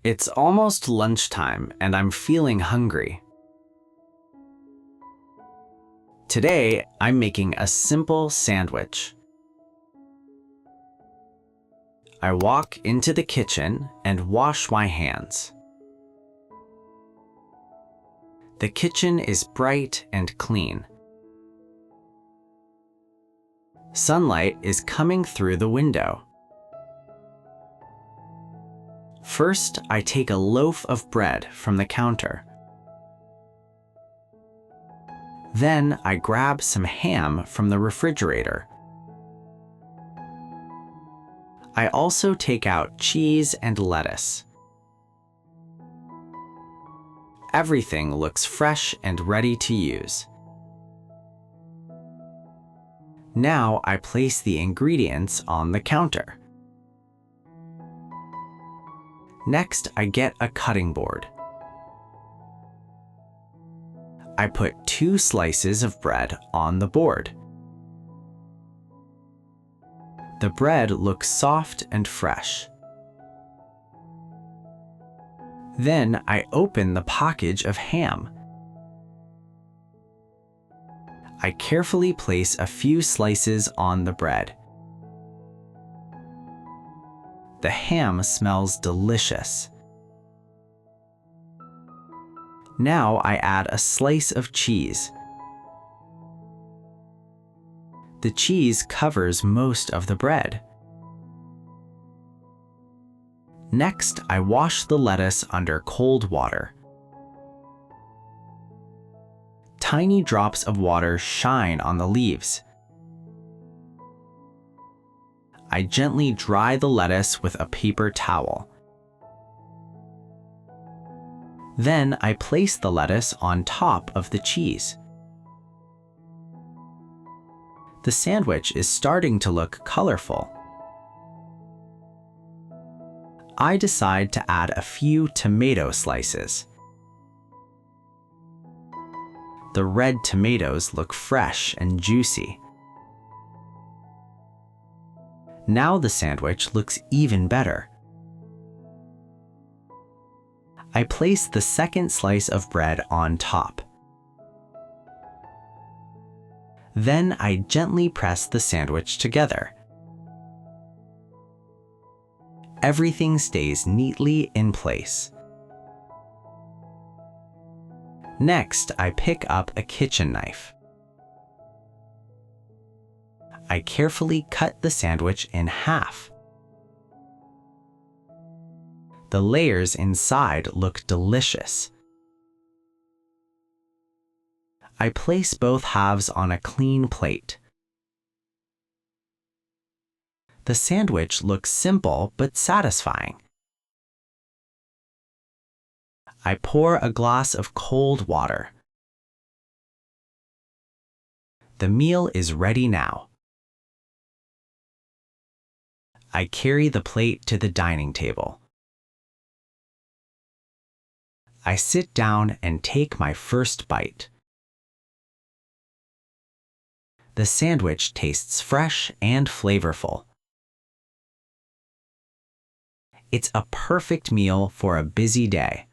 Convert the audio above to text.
It's almost lunchtime and I'm feeling hungry. Today, I'm making a simple sandwich. I walk into the kitchen and wash my hands. The kitchen is bright and clean. Sunlight is coming through the window. First, I take a loaf of bread from the counter. Then I grab some ham from the refrigerator. I also take out cheese and lettuce. Everything looks fresh and ready to use. Now I place the ingredients on the counter. Next, I get a cutting board. I put 2 slices of bread on the board. The bread looks soft and fresh. Then I open the package of ham. I carefully place a few slices on the bread. The ham smells delicious. Now I add a slice of cheese. The cheese covers most of the bread. Next, I wash the lettuce under cold water. Tiny drops of water shine on the leaves. I gently dry the lettuce with a paper towel. Then I place the lettuce on top of the cheese. The sandwich is starting to look colorful. I decide to add a few tomato slices. The red tomatoes look fresh and juicy. Now the sandwich looks even better. I place the second slice of bread on top. Then I gently press the sandwich together. Everything stays neatly in place. Next, I pick up a kitchen knife. I carefully cut the sandwich in half. The layers inside look delicious. I place both halves on a clean plate. The sandwich looks simple but satisfying. I pour a glass of cold water. The meal is ready now. I carry the plate to the dining table. I sit down and take my first bite. The sandwich tastes fresh and flavorful. It's a perfect meal for a busy day.